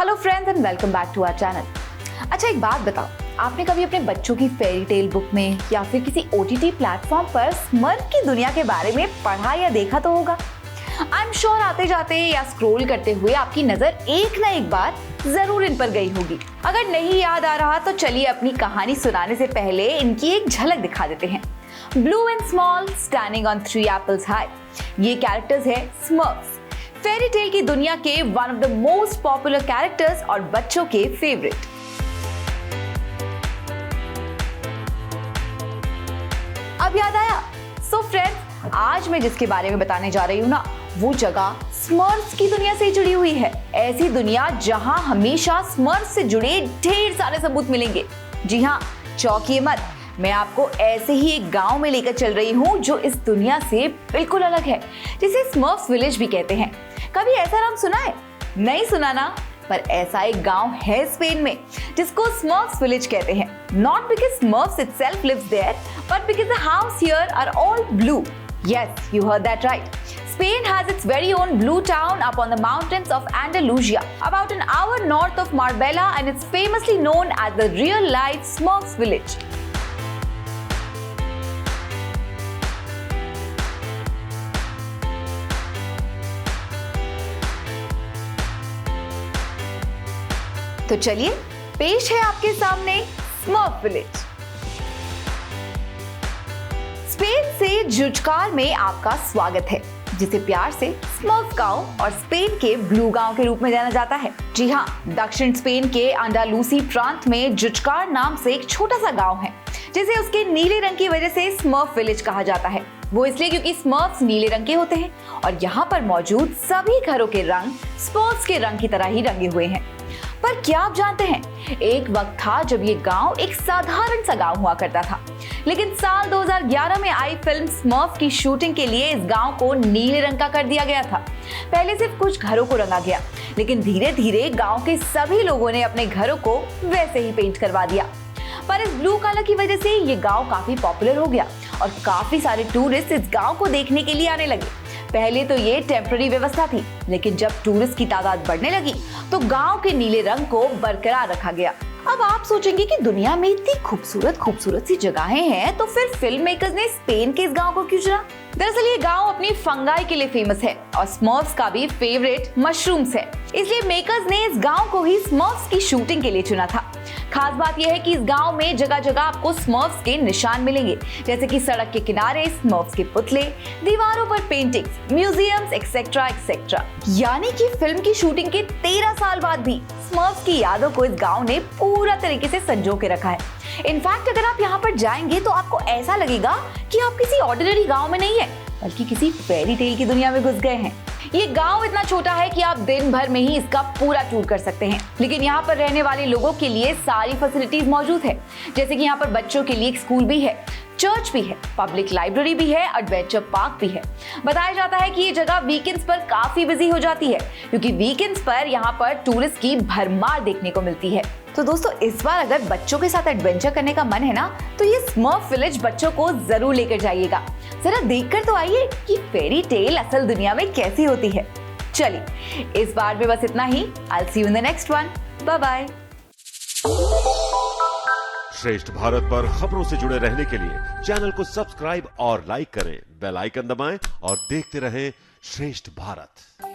Hello friends and welcome back to our channel. अच्छा एक बात बताओ, आपने कभी अपने बच्चों की फेरी टेल बुक में या फिर किसी ओटीटी प्लेटफॉर्म पर स्मर्फ की दुनिया के बारे में पढ़ा या देखा तो होगा। आई एम श्योर आते जाते या स्क्रॉल करते हुए आपकी नजर एक ना एक बार जरूर इन पर गई होगी। अगर नहीं याद आ रहा तो चलिए अपनी कहानी सुनाने से पहले इनकी एक झलक दिखा देते हैं। Blue and small standing on 3 apples high, ये कैरेक्टर्स है स्मर्फ्स, फेरी टेल की दुनिया के one of the most popular characters और बच्चों के फेवरेट। अब याद आया? सो फ्रेंड्स, आज मैं जिसके बारे में बताने जा रही हूँ ना, वो जगह स्मर्फ्स की दुनिया से जुड़ी हुई है। ऐसी दुनिया जहां हमेशा स्मर्फ्स से जुड़े ढेर सारे सबूत मिलेंगे। जी हाँ, चौंकिए मत, मैं आपको ऐसे ही एक गांव में लेकर चल रही हूँ जो इस दुनिया से बिल्कुल अलग है, जिसे स्मर्फ्स विलेज भी कहते हैं। कभी ऐसा नाम सुना है? नहीं सुना ना? पर ऐसा एक गांव है स्पेन में जिसको स्मर्फ्स विलेज कहते हैं। Not because Smurfs itself lives there, but because the house here are all blue. Yes, you heard that right. Spain has its very own blue town up on the mountains of Andalusia, about an hour north of Marbella, and it's famously known as the real-life Smurfs village. तो चलिए पेश है आपके सामने smurf village. Spain से जुचकार में आपका स्वागत है, जिसे प्यार से स्मर्फ गांव और स्पेन के ब्लू गांव के रूप में जाना जाता है। जी हाँ, दक्षिण स्पेन के अंडालूसी प्रांत में जुचकार नाम से एक छोटा सा गांव है, जिसे उसके नीले रंग की वजह से स्मर्फ विलेज कहा जाता है। वो इसलिए क्योंकि स्मर्फ्स नीले रंग के होते हैं और यहाँ पर मौजूद सभी घरों के रंग स्मर्फ्स के रंग की तरह ही रंगे हुए हैं। पर क्या आप जानते हैं, एक वक्त था जब ये गांव एक साधारण सा गांव हुआ करता था, लेकिन साल 2011 में आई फिल्म स्मर्फ की शूटिंग के लिए इस गांव को नीले रंग का कर दिया गया था। पहले सिर्फ कुछ घरों को रंगा गया, लेकिन धीरे धीरे गांव के सभी लोगों ने अपने घरों को वैसे ही पेंट करवा दिया। पर इस ब्लू कलर की वजह से ये गांव काफी पॉपुलर हो गया और काफी सारे टूरिस्ट इस गांव को देखने के लिए आने लगे। पहले तो ये टेम्पररी व्यवस्था थी, लेकिन जब टूरिस्ट की तादाद बढ़ने लगी तो गांव के नीले रंग को बरकरार रखा गया। अब आप सोचेंगे कि दुनिया में इतनी खूबसूरत सी जगहें हैं, तो फिर फिल्म मेकर्स ने स्पेन के इस गांव को क्यों चुना? दरअसल ये गांव अपनी फंगाई के लिए फेमस है और स्मर्फ्स का भी फेवरेट मशरूम्स है, इसलिए मेकर्स ने इस गांव को ही स्मर्फ्स की शूटिंग के लिए चुना था। खास बात यह है कि इस गांव में जगह जगह आपको स्मर्फ्स के निशान मिलेंगे, जैसे कि सड़क के किनारे स्मर्फ्स के पुतले, दीवारों पर पेंटिंग्स, म्यूजियम्स एक्सेट्रा एक्सेट्रा। यानी कि फिल्म की शूटिंग के 13 साल बाद भी स्मर्फ्स की यादों को इस गांव ने पूरा तरीके से संजो के रखा है। इनफैक्ट अगर आप यहाँ पर जाएंगे तो आपको ऐसा लगेगा कि आप किसी ऑर्डिनरी गांव में नहीं है, बल्कि किसी फेरी टेल की दुनिया में घुस गए हैं। ये गांव इतना छोटा है कि आप दिन भर में ही इसका पूरा टूर कर सकते हैं, लेकिन यहाँ पर रहने वाले लोगों के लिए सारी फैसिलिटीज मौजूद है, जैसे कि यहाँ पर बच्चों के लिए एक स्कूल भी है, चर्च भी है, पब्लिक लाइब्रेरी भी है, एडवेंचर पार्क भी है। बताया जाता है कि ये जगह वीकेंड्स पर काफी बिजी हो जाती है, क्योंकि वीकेंड्स पर यहाँ पर टूरिस्ट की भरमार देखने को मिलती है। तो दोस्तों, इस बार अगर बच्चों के साथ एडवेंचर करने का मन है ना, तो ये स्मर्फ विलेज बच्चों को जरूर लेकर जाइएगा। जरा देखकर तो आइए कि फेरी टेल असल दुनिया में कैसी होती है। चलिए, इस बार में बस इतना ही। I'll see you in the next one. Bye bye. श्रेष्ठ भारत पर खबरों से जुड़े रहने के लिए चैनल को सब्सक्राइब और लाइक करें, बेल आइकन दबाएं और देखते रहें श्रेष्ठ भारत।